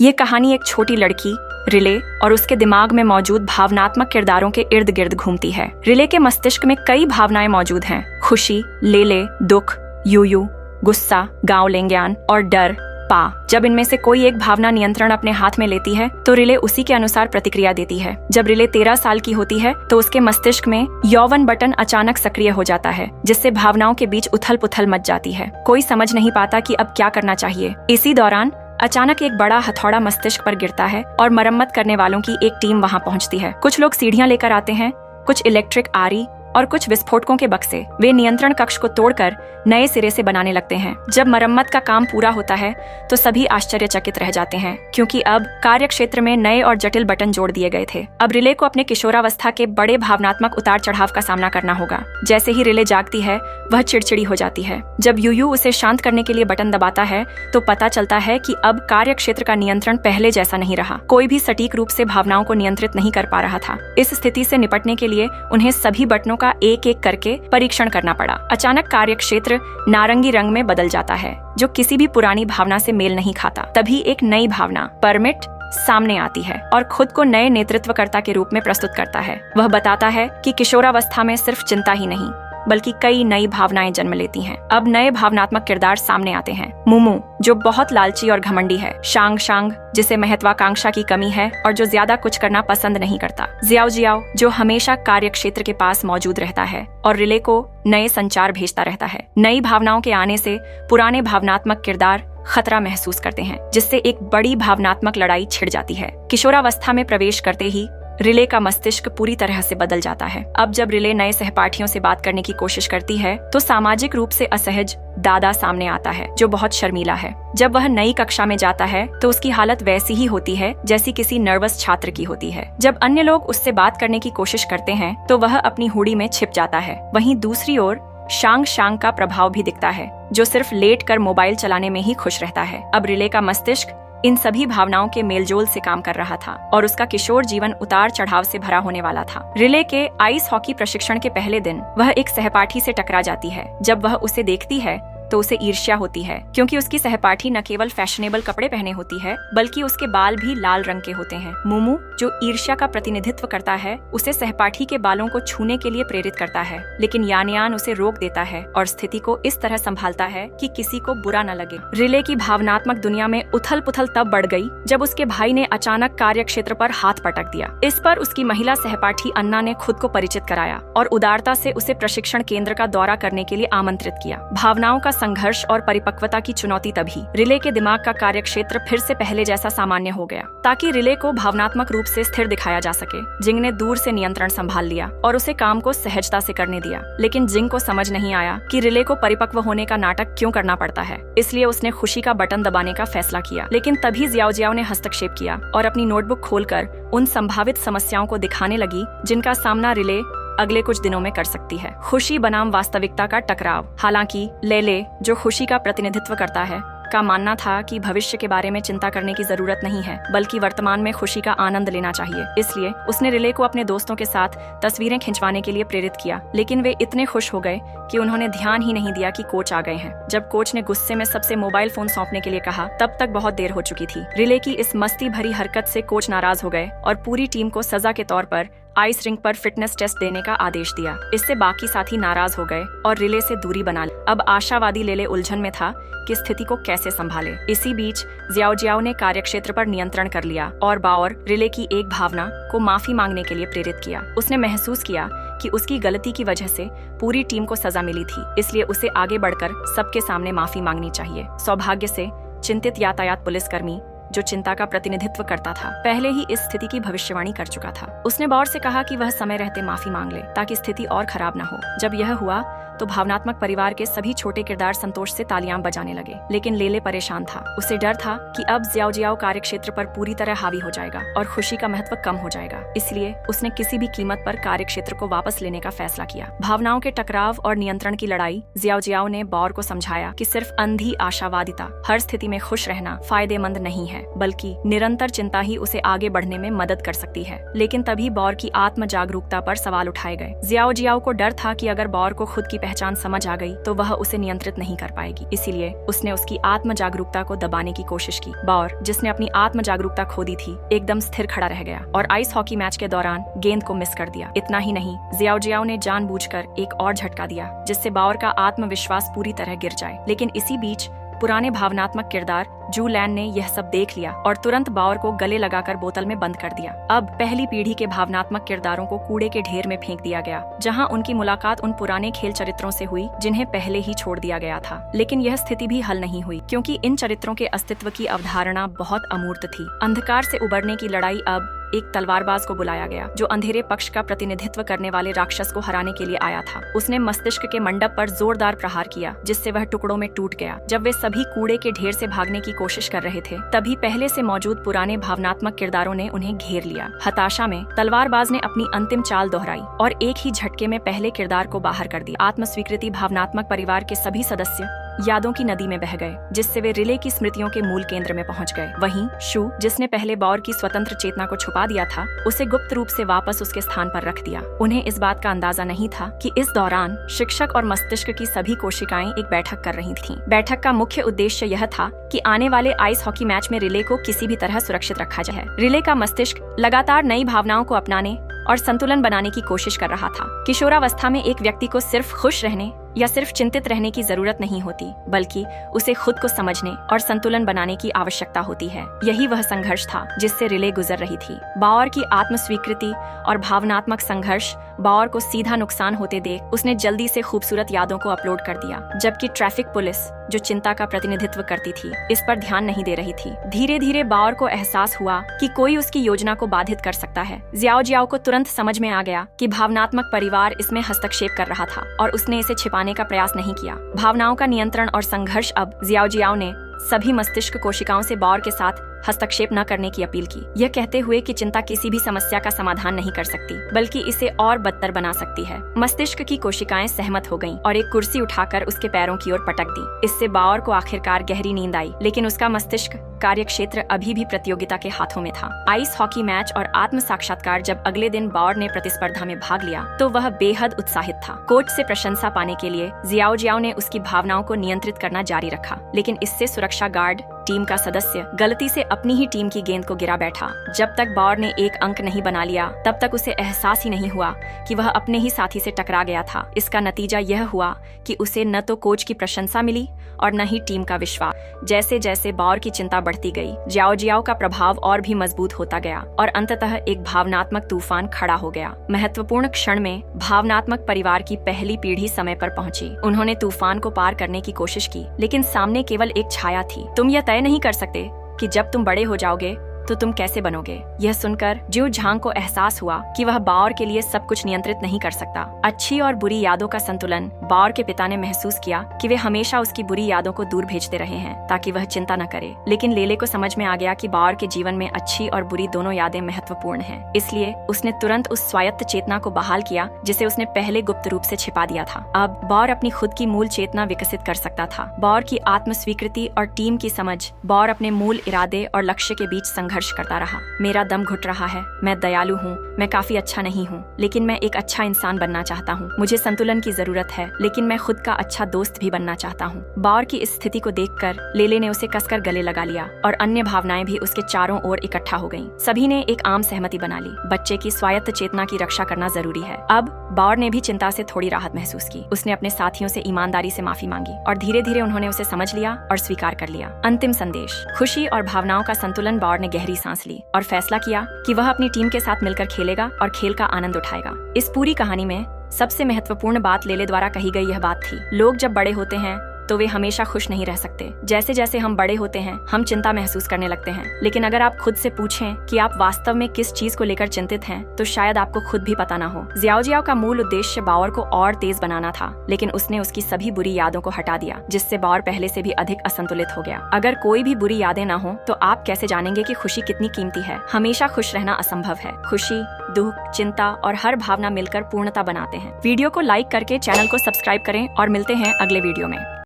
ये कहानी एक छोटी लड़की रिले और उसके दिमाग में मौजूद भावनात्मक किरदारों के इर्द गिर्द घूमती है। रिले के मस्तिष्क में कई भावनाएं मौजूद हैं, खुशी, लेले, दुख, यूयू, गुस्सा, गांव लेंग्यान और डर, पा। जब इनमें से कोई एक भावना नियंत्रण अपने हाथ में लेती है तो रिले उसी के अनुसार प्रतिक्रिया देती है। जब रिले 13 साल की होती है तो उसके मस्तिष्क में यौवन बटन अचानक सक्रिय हो जाता है, जिससे भावनाओं के बीच उथल पुथल मच जाती है। कोई समझ नहीं पाता कि अब क्या करना चाहिए। इसी दौरान अचानक एक बड़ा हथौड़ा मस्तिष्क पर गिरता है और मरम्मत करने वालों की एक टीम वहां पहुंचती है। कुछ लोग सीढ़ियां लेकर आते हैं, कुछ इलेक्ट्रिक आरी और कुछ विस्फोटकों के बक्से। वे नियंत्रण कक्ष को तोड़कर नए सिरे से बनाने लगते हैं। जब मरम्मत का काम पूरा होता है तो सभी आश्चर्यचकित रह जाते हैं, क्योंकि अब कार्य क्षेत्र में नए और जटिल बटन जोड़ दिए गए थे। अब रिले को अपने किशोरावस्था के बड़े भावनात्मक उतार चढ़ाव का सामना करना होगा। जैसे ही रिले जागती है वह चिड़चिड़ी हो जाती है। जब यूयू उसे शांत करने के लिए बटन दबाता है तो पता चलता है कि अब कार्य क्षेत्र का नियंत्रण पहले जैसा नहीं रहा। कोई भी सटीक रूप से भावनाओं को नियंत्रित नहीं कर पा रहा था। इस स्थिति से निपटने के लिए उन्हें सभी बटनों का एक एक करके परीक्षण करना पड़ा। अचानक कार्य क्षेत्र नारंगी रंग में बदल जाता है, जो किसी भी पुरानी भावना से मेल नहीं खाता। तभी एक नई भावना परमिट सामने आती है और खुद को नए नेतृत्वकर्ता के रूप में प्रस्तुत करता है। वह बताता है कि किशोरावस्था में सिर्फ चिंता ही नहीं बल्कि कई नई भावनाएं जन्म लेती हैं। अब नए भावनात्मक किरदार सामने आते हैं। मुमू, जो बहुत लालची और घमंडी है। शांग शांग, जिसे महत्वाकांक्षा की कमी है और जो ज्यादा कुछ करना पसंद नहीं करता। जियाओ जियाओ, जो हमेशा कार्य क्षेत्र के पास मौजूद रहता है और रिले को नए संचार भेजता रहता है। नई भावनाओं के आने से पुराने भावनात्मक किरदार खतरा महसूस करते हैं, जिससे एक बड़ी भावनात्मक लड़ाई छिड़ जाती है। किशोरावस्था में प्रवेश करते ही रिले का मस्तिष्क पूरी तरह से बदल जाता है। अब जब रिले नए सहपाठियों से बात करने की कोशिश करती है तो सामाजिक रूप से असहज दादा सामने आता है, जो बहुत शर्मीला है। जब वह नई कक्षा में जाता है तो उसकी हालत वैसी ही होती है जैसी किसी नर्वस छात्र की होती है। जब अन्य लोग उससे बात करने की कोशिश करते हैं तो वह अपनी हुडी में छिप जाता है। वहीं दूसरी ओर शांग शांग का प्रभाव भी दिखता है, जो सिर्फ लेट कर मोबाइल चलाने में ही खुश रहता है। अब रिले का मस्तिष्क इन सभी भावनाओं के मेलजोल से काम कर रहा था और उसका किशोर जीवन उतार चढ़ाव से भरा होने वाला था। रिले के आइस हॉकी प्रशिक्षण के पहले दिन वह एक सहपाठी से टकरा जाती है। जब वह उसे देखती है तो उसे ईर्ष्या होती है, क्योंकि उसकी सहपाठी न केवल फैशनेबल कपड़े पहने होती है बल्कि उसके बाल भी लाल रंग के होते हैं। मुमू, जो ईर्ष्या का प्रतिनिधित्व करता है, उसे सहपाठी के बालों को छूने के लिए प्रेरित करता है, लेकिन यानयान उसे रोक देता है और स्थिति को इस तरह संभालता है कि किसी को बुरा न लगे। रिले की भावनात्मक दुनिया में उथल पुथल तब बढ़ गई जब उसके भाई ने अचानक कार्य क्षेत्र पर हाथ पटक दिया। इस पर उसकी महिला सहपाठी अन्ना ने खुद को परिचित कराया और उदारता से उसे प्रशिक्षण केंद्र का दौरा करने के लिए आमंत्रित किया। भावनाओं का संघर्ष और परिपक्वता की चुनौती तभी रिले के दिमाग का कार्यक्षेत्र फिर से पहले जैसा सामान्य हो गया, ताकि रिले को भावनात्मक रूप से स्थिर दिखाया जा सके। जिंग ने दूर से नियंत्रण संभाल लिया और उसे काम को सहजता से करने दिया, लेकिन जिंग को समझ नहीं आया कि रिले को परिपक्व होने का नाटक क्यों करना पड़ता है। इसलिए उसने खुशी का बटन दबाने का फैसला किया, लेकिन तभी जियाओ जियाओ ने हस्तक्षेप किया और अपनी नोटबुक खोलकर उन संभावित समस्याओं को दिखाने लगी जिनका सामना रिले अगले कुछ दिनों में कर सकती है। खुशी बनाम वास्तविकता का टकराव। हालांकि लेले, जो खुशी का प्रतिनिधित्व करता है, का मानना था कि भविष्य के बारे में चिंता करने की जरूरत नहीं है, बल्कि वर्तमान में खुशी का आनंद लेना चाहिए। इसलिए उसने रिले को अपने दोस्तों के साथ तस्वीरें खिंचवाने के लिए प्रेरित किया, लेकिन वे इतने खुश हो गए कि उन्होंने ध्यान ही नहीं दिया कि कोच आ गए हैं। जब कोच ने गुस्से में सबसे मोबाइल फोन सौंपने के लिए कहा, तब तक बहुत देर हो चुकी थी। रिले की इस मस्ती भरी हरकत से कोच नाराज हो गए और पूरी टीम को सजा के तौर पर आइस रिंक पर फिटनेस टेस्ट देने का आदेश दिया। इससे बाकी साथी नाराज हो गए और रिले से दूरी बना ली। अब आशावादी लेले उलझन में था कि स्थिति को कैसे संभाले। इसी बीच जियाओ जियाओ ने कार्यक्षेत्र पर नियंत्रण कर लिया और बाओर रिले की एक भावना को माफी मांगने के लिए प्रेरित किया। उसने महसूस किया कि उसकी गलती की वजह से पूरी टीम को सजा मिली थी, इसलिए उसे आगे बढ़कर सबके सामने माफी मांगनी चाहिए। सौभाग्य से चिंतित यातायात पुलिसकर्मी, जो चिंता का प्रतिनिधित्व करता था, पहले ही इस स्थिति की भविष्यवाणी कर चुका था। उसने बाउर से कहा कि वह समय रहते माफी मांग ले ताकि स्थिति और खराब न हो। जब यह हुआ तो भावनात्मक परिवार के सभी छोटे किरदार संतोष से तालियां बजाने लगे, लेकिन लेले परेशान था। उसे डर था कि अब जियाओ जियाओ कार्यक्षेत्र पर पूरी तरह हावी हो जाएगा और खुशी का महत्व कम हो जाएगा। इसलिए उसने किसी भी कीमत पर कार्यक्षेत्र को वापस लेने का फैसला किया। भावनाओं के टकराव और नियंत्रण की लड़ाई। जियाओ जियाओ ने बाउर को समझाया कि सिर्फ अंधी आशावादिता, हर स्थिति में खुश रहना फायदेमंद नहीं है, बल्कि निरंतर चिंता ही उसे आगे बढ़ने में मदद कर सकती है। लेकिन तभी बाउर की आत्म जागरूकता पर सवाल उठाए गए। जियाओ जियाओ को डर था कि अगर बाउर को खुद की पहचान समझ आ गई तो वह उसे नियंत्रित नहीं कर पाएगी। इसीलिए उसने उसकी आत्म जागरूकता को दबाने की कोशिश की। बावर, जिसने अपनी आत्म जागरूकता खो दी थी, एकदम स्थिर खड़ा रह गया और आइस हॉकी मैच के दौरान गेंद को मिस कर दिया। इतना ही नहीं, जियाओ जियाओ ने जानबूझकर एक और झटका दिया जिससे बावर का आत्मविश्वास पूरी तरह गिर जाए। लेकिन इसी बीच पुराने भावनात्मक किरदार जू लैन ने यह सब देख लिया और तुरंत बावर को गले लगाकर बोतल में बंद कर दिया। अब पहली पीढ़ी के भावनात्मक किरदारों को कूड़े के ढेर में फेंक दिया गया, जहां उनकी मुलाकात उन पुराने खेल चरित्रों से हुई जिन्हें पहले ही छोड़ दिया गया था। लेकिन यह स्थिति भी हल नहीं हुई, क्योंकि इन चरित्रों के अस्तित्व की अवधारणा बहुत अमूर्त थी। अंधकार से उबरने की लड़ाई अब एक तलवारबाज को बुलाया गया, जो अंधेरे पक्ष का प्रतिनिधित्व करने वाले राक्षस को हराने के लिए आया था। उसने मस्तिष्क के मंडप पर जोरदार प्रहार किया, जिससे वह टुकड़ों में टूट गया। जब वे सभी कूड़े के ढेर से भागने की कोशिश कर रहे थे, तभी पहले से मौजूद पुराने भावनात्मक किरदारों ने उन्हें घेर लिया। हताशा में तलवारबाज ने अपनी अंतिम चाल दोहराई और एक ही झटके में पहले किरदार को बाहर कर दिया। आत्मस्वीकृति भावनात्मक परिवार के सभी सदस्य यादों की नदी में बह गए, जिससे वे रिले की स्मृतियों के मूल केंद्र में पहुंच गए। वहीं शू, जिसने पहले बावर की स्वतंत्र चेतना को छुपा दिया था, उसे गुप्त रूप से वापस उसके स्थान पर रख दिया। उन्हें इस बात का अंदाजा नहीं था कि इस दौरान शिक्षक और मस्तिष्क की सभी कोशिकाएं एक बैठक कर रही थीं। बैठक का मुख्य उद्देश्य यह था कि आने वाले आइस हॉकी मैच में रिले को किसी भी तरह सुरक्षित रखा जाए। रिले का मस्तिष्क लगातार नई भावनाओं को अपनाने और संतुलन बनाने की कोशिश कर रहा था। किशोरावस्था में एक व्यक्ति को सिर्फ खुश रहने या सिर्फ चिंतित रहने की जरूरत नहीं होती, बल्कि उसे खुद को समझने और संतुलन बनाने की आवश्यकता होती है। यही वह संघर्ष था जिससे रिले गुजर रही थी। बावर की आत्मस्वीकृति और भावनात्मक संघर्ष बावर को सीधा नुकसान होते देख उसने जल्दी से खूबसूरत यादों को अपलोड कर दिया, जबकि ट्रैफिक पुलिस, जो चिंता का प्रतिनिधित्व करती थी, इस पर ध्यान नहीं दे रही थी। धीरे धीरे बावर को एहसास हुआ कि कोई उसकी योजना को बाधित कर सकता है। जियाओ जियाओ को तुरंत समझ में आ गया कि भावनात्मक परिवार इसमें हस्तक्षेप कर रहा था और उसने इसे छिपाने का प्रयास नहीं किया। भावनाओं का नियंत्रण और संघर्ष। अब जियाओ जियाओ ने सभी मस्तिष्क कोशिकाओं से बावर के साथ हस्तक्षेप न करने की अपील की, यह कहते हुए कि चिंता किसी भी समस्या का समाधान नहीं कर सकती, बल्कि इसे और बदतर बना सकती है। मस्तिष्क की कोशिकाएं सहमत हो गईं और एक कुर्सी उठाकर उसके पैरों की ओर पटक दी। इससे बावर को आखिरकार गहरी नींद आई, लेकिन उसका मस्तिष्क कार्यक्षेत्र अभी भी प्रतियोगिता के हाथों में था। आइस हॉकी मैच और आत्म साक्षात्कार। जब अगले दिन बावर ने प्रतिस्पर्धा में भाग लिया तो वह बेहद उत्साहित था। कोच से प्रशंसा पाने के लिए जियाओ जियाओ ने उसकी भावनाओं को नियंत्रित करना जारी रखा, लेकिन इससे सुरक्षा गार्ड टीम का सदस्य गलती से अपनी ही टीम की गेंद को गिरा बैठा। जब तक बावर ने एक अंक नहीं बना लिया, तब तक उसे एहसास ही नहीं हुआ कि वह अपने ही साथी से टकरा गया था। इसका नतीजा यह हुआ कि उसे न तो कोच की प्रशंसा मिली और न ही टीम का विश्वास। जैसे जैसे बावर की चिंता बढ़ती गई, जियाओ जियाओ का प्रभाव और भी मजबूत होता गया और अंततः एक भावनात्मक तूफान खड़ा हो गया। महत्वपूर्ण क्षण में भावनात्मक परिवार की पहली पीढ़ी समय पर पहुंची। उन्होंने तूफान को पार करने की कोशिश की, लेकिन सामने केवल एक छाया थी। तुम यह तय नहीं कर सकते कि जब तुम बड़े हो जाओगे तो तुम कैसे बनोगे। यह सुनकर ज्यू झांग को एहसास हुआ कि वह बावर के लिए सब कुछ नियंत्रित नहीं कर सकता। अच्छी और बुरी यादों का संतुलन। बावर के पिता ने महसूस किया कि वे हमेशा उसकी बुरी यादों को दूर भेजते रहे हैं ताकि वह चिंता न करे, लेकिन लेले को समझ में आ गया कि बावर के जीवन में अच्छी और बुरी दोनों यादें महत्वपूर्ण हैं। इसलिए उसने तुरंत उस स्वायत्त चेतना को बहाल किया जिसे उसने पहले गुप्त रूप से छिपा दिया था। अब बावर अपनी खुद की मूल चेतना विकसित कर सकता था। बावर की आत्मस्वीकृति और टीम की समझ। बावर अपने मूल इरादे और लक्ष्य के बीच संघर्ष करता रहा। मेरा दम घुट रहा है, मैं दयालु हूँ, मैं काफी अच्छा नहीं हूँ, लेकिन मैं एक अच्छा इंसान बनना चाहता हूँ। मुझे संतुलन की जरूरत है, लेकिन मैं खुद का अच्छा दोस्त भी बनना चाहता हूँ। बावर की इस स्थिति को देखकर लेले ने उसे कसकर गले लगा लिया और अन्य भावनाएं भी उसके चारों ओर इकट्ठा हो गईं। सभी ने एक आम सहमति बना ली, बच्चे की स्वायत्त चेतना की रक्षा करना जरूरी है। अब बावर ने भी चिंता से थोड़ी राहत महसूस की। उसने अपने साथियों से ईमानदारी से माफी मांगी और धीरे धीरे उन्होंने उसे समझ लिया और स्वीकार कर लिया। अंतिम संदेश। खुशी और भावनाओं का संतुलन। बावर ने गहरी सांस ली और फैसला किया कि वह अपनी टीम के साथ मिलकर खेलेगा और खेल का आनंद उठाएगा। इस पूरी कहानी में सबसे महत्वपूर्ण बात लेले द्वारा कही गई यह बात थी, लोग जब बड़े होते हैं तो वे हमेशा खुश नहीं रह सकते। जैसे जैसे हम बड़े होते हैं हम चिंता महसूस करने लगते हैं, लेकिन अगर आप खुद से पूछें कि आप वास्तव में किस चीज को लेकर चिंतित हैं, तो शायद आपको खुद भी पता ना हो। जियाओ जियाओ का मूल उद्देश्य बावर को और तेज बनाना था, लेकिन उसने उसकी सभी बुरी यादों को हटा दिया, जिससे बावर पहले से भी अधिक असंतुलित हो गया। अगर कोई भी बुरी यादें ना हो तो आप कैसे जानेंगे कि खुशी कितनी कीमती है। हमेशा खुश रहना असंभव है। खुशी, दुख, चिंता और हर भावना मिलकर पूर्णता बनाते हैं। वीडियो को लाइक करके चैनल को सब्सक्राइब करें और मिलते हैं अगले वीडियो में।